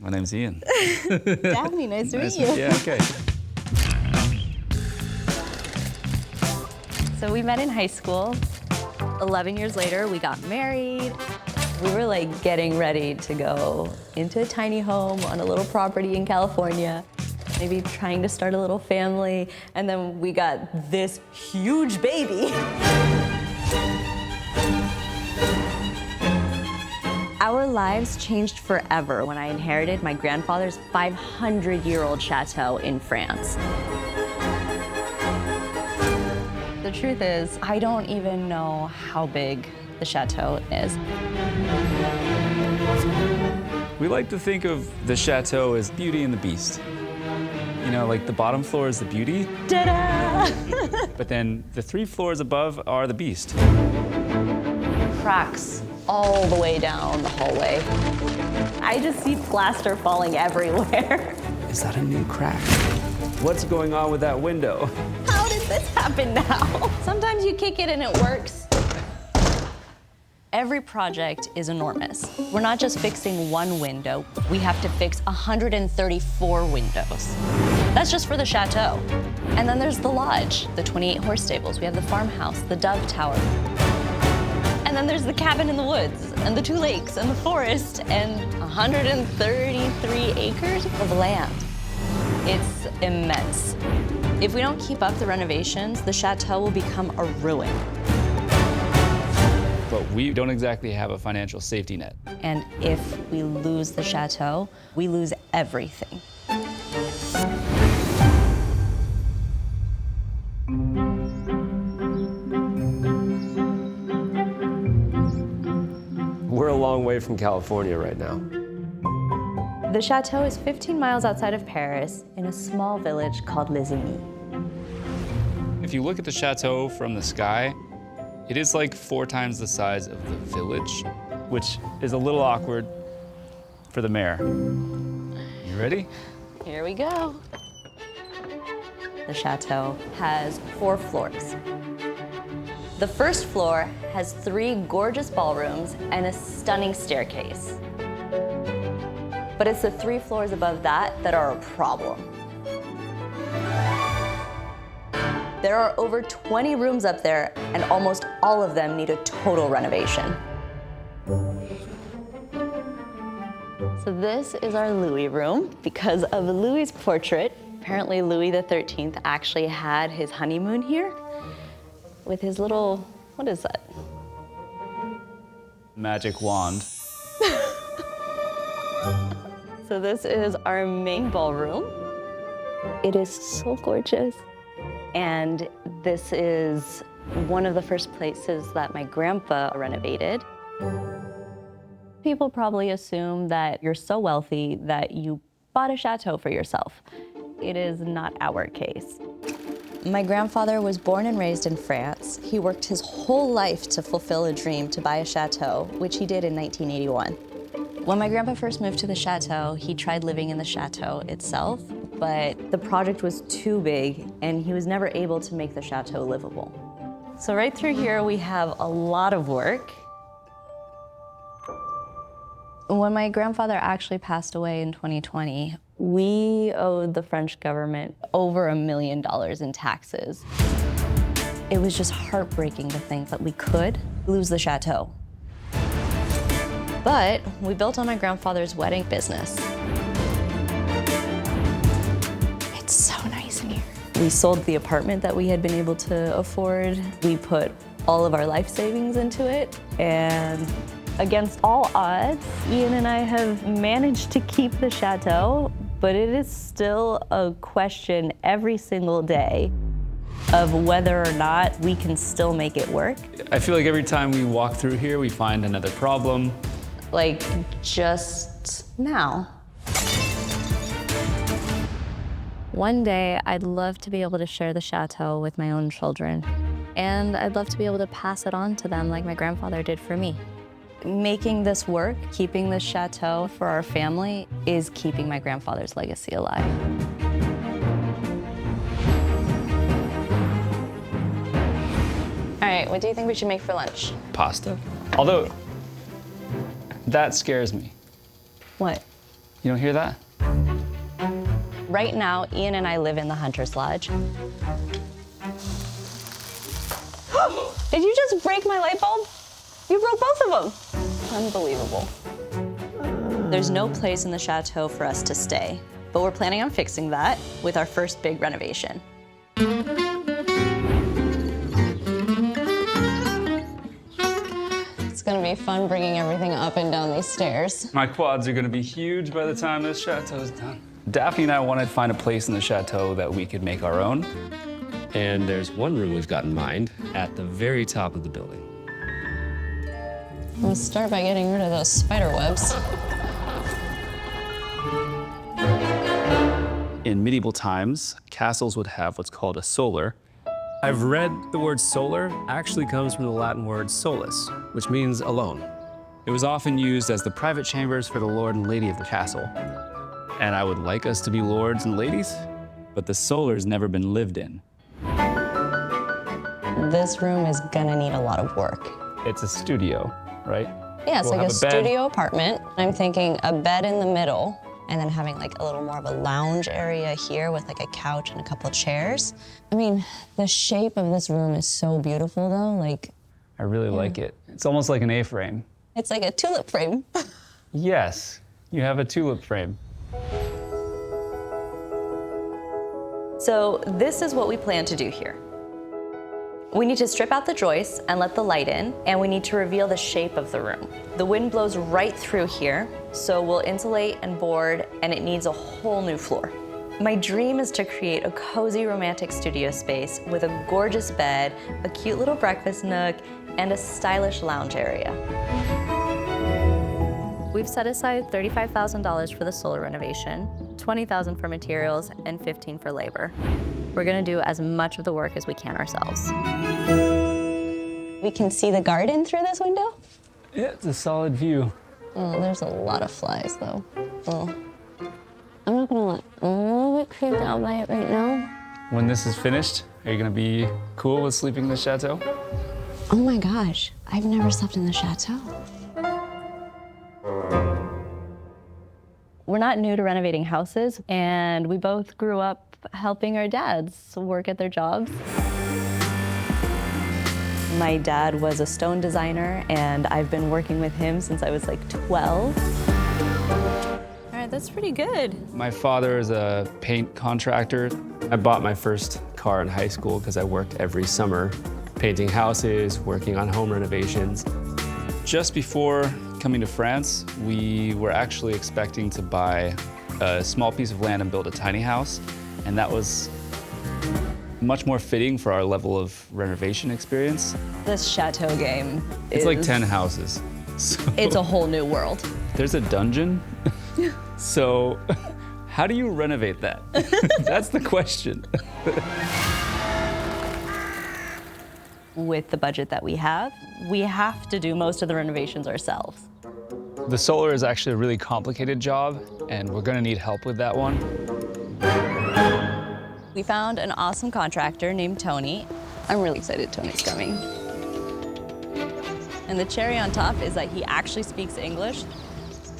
My name's Ian. Daphne, nice to meet you. Yeah, okay. So we met in high school. 11 years later, we got married. We were like getting ready to go into a tiny home on a little property in California, maybe trying to start a little family, and then we got this huge baby. Our lives changed forever when I inherited my grandfather's 500-year-old chateau in France. The truth is, I don't even know how big the chateau is. We like to think of the chateau as Beauty and the Beast. You know, like the bottom floor is the beauty. Ta-da! But then the 3 floors above are the beast. Cracks all the way down the hallway. I just see plaster falling everywhere. Is that a new crack? What's going on with that window? How did this happen now? Sometimes you kick it and it works. Every project is enormous. We're not just fixing one window, we have to fix 134 windows. That's just for the chateau. And then there's the lodge, the 28 horse stables. We have the farmhouse, the dove tower. And then there's the cabin in the woods, and the 2 lakes, and the forest, and 133 acres of land. It's immense. If we don't keep up the renovations, the chateau will become a ruin. But we don't exactly have a financial safety net. And if we lose the chateau, we lose everything. We're a long way from California right now. The chateau is 15 miles outside of Paris in a small village called Les Amis. If you look at the chateau from the sky, it is like 4 times the size of the village, which is a little awkward for the mayor. You ready? Here we go. The chateau has 4 floors. The first floor has 3 gorgeous ballrooms and a stunning staircase. But it's the 3 floors above that that are a problem. There are over 20 rooms up there, and almost all of them need a total renovation. So this is our Louis room. Because of Louis's portrait, apparently Louis XIII actually had his honeymoon here with his little, what is that? Magic wand. So this is our main ballroom. It is so gorgeous. And this is one of the first places that my grandpa renovated. People probably assume that you're so wealthy that you bought a chateau for yourself. It is not our case. My grandfather was born and raised in France. He worked his whole life to fulfill a dream to buy a chateau, which he did in 1981. When my grandpa first moved to the chateau, he tried living in the chateau itself, but the project was too big and he was never able to make the chateau livable. So right through here, we have a lot of work. When my grandfather actually passed away in 2020, we owed the French government over $1 million in taxes. It was just heartbreaking to think that we could lose the chateau. But we built on my grandfather's wedding business. It's so nice in here. We sold the apartment that we had been able to afford. We put all of our life savings into it, and against all odds, Ian and I have managed to keep the chateau, but it is still a question every single day of whether or not we can still make it work. I feel like every time we walk through here, we find another problem. Like just now. One day, I'd love to be able to share the chateau with my own children, and I'd love to be able to pass it on to them like my grandfather did for me. Making this work, keeping this chateau for our family, is keeping my grandfather's legacy alive. All right, what do you think we should make for lunch? Pasta. Although, that scares me. What? You don't hear that? Right now, Ian and I live in the Hunter's Lodge. Did you just break my light bulb? You broke both of them. Unbelievable. There's no place in the chateau for us to stay, but we're planning on fixing that with our first big renovation. It's gonna be fun bringing everything up and down these stairs. My quads are gonna be huge by the time this chateau's done. Daphne and I wanted to find a place in the chateau that we could make our own. And there's one room we've got in mind at the very top of the building. We'll start by getting rid of those spider webs. In medieval times, castles would have what's called a solar. I've read the word solar actually comes from the Latin word solus, which means alone. It was often used as the private chambers for the lord and lady of the castle. And I would like us to be lords and ladies, but the solar's never been lived in. This room is gonna need a lot of work. It's a studio, right? Yeah, it's We'll like a have a bed. studio apartment. I'm thinking a bed in the middle, and then having like a little more of a lounge area here with like a couch and a couple of chairs. I mean, the shape of this room is so beautiful though. Like, I really like it. It's almost like an A-frame. it's like a tulip frame. Yes, you have a tulip frame. So this is what we plan to do here. We need to strip out the joists and let the light in, and we need to reveal the shape of the room. The wind blows right through here, so we'll insulate and board, and it needs a whole new floor. My dream is to create a cozy romantic studio space with a gorgeous bed, a cute little breakfast nook, and a stylish lounge area. We've set aside $35,000 for the solar renovation, $20,000 for materials, and $15,000 for labor. We're gonna do as much of the work as we can ourselves. We can see the garden through this window? Yeah, it's a solid view. Oh, there's a lot of flies though. Oh. I'm not gonna lie, I'm a little bit creeped out by it right now. When this is finished, are you gonna be cool with sleeping in the chateau? Oh my gosh, I've never slept in the chateau. We're not new to renovating houses, and we both grew up helping our dads work at their jobs. My dad was a stone designer, and I've been working with him since I was like 12. All right, that's pretty good. My father is a paint contractor. I bought my first car in high school because I worked every summer painting houses, working on home renovations. Just before coming to France, we were actually expecting to buy a small piece of land and build a tiny house, and that was much more fitting for our level of renovation experience. This chateau game It's like 10 houses. So It's a whole new world. there's a dungeon. So how do you renovate that? That's the question. With the budget that we have to do most of the renovations ourselves. The solar is actually a really complicated job, and we're gonna need help with that one. We found an awesome contractor named Tony. I'm really excited Tony's coming. And the cherry on top is that he actually speaks English.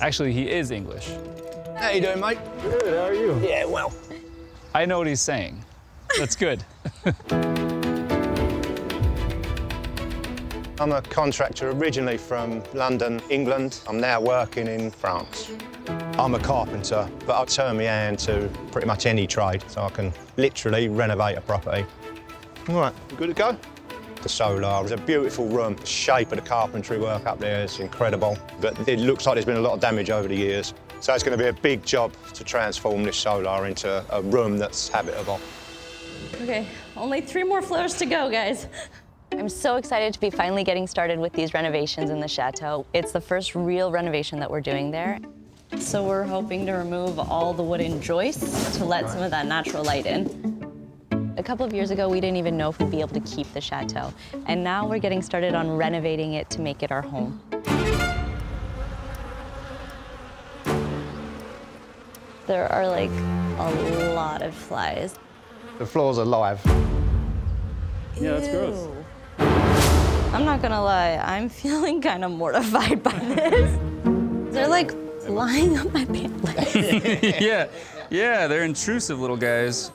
Actually, he is English. How you doing, mate? Good, how are you? Yeah, well. I know what he's saying. That's good. I'm a contractor originally from London, England. I'm now working in France. I'm a carpenter, but I turn my hand to pretty much any trade, so I can literally renovate a property. All right, you good to go? The solar is a beautiful room. The shape of the carpentry work up there is incredible, but it looks like there's been a lot of damage over the years. So it's going to be a big job to transform this solar into a room that's habitable. Okay, only 3 more floors to go, guys. I'm so excited to be finally getting started with these renovations in the chateau. It's the first real renovation that we're doing there. So we're hoping to remove all the wooden joists to let some of that natural light in. A couple of years ago, we didn't even know if we'd be able to keep the chateau. And now we're getting started on renovating it to make it our home. There are like a lot of flies. The floors are live. Yeah, that's gross. Ew. I'm not gonna lie, I'm feeling kind of mortified by this. They're like flying up my pant leg. Yeah, they're intrusive little guys.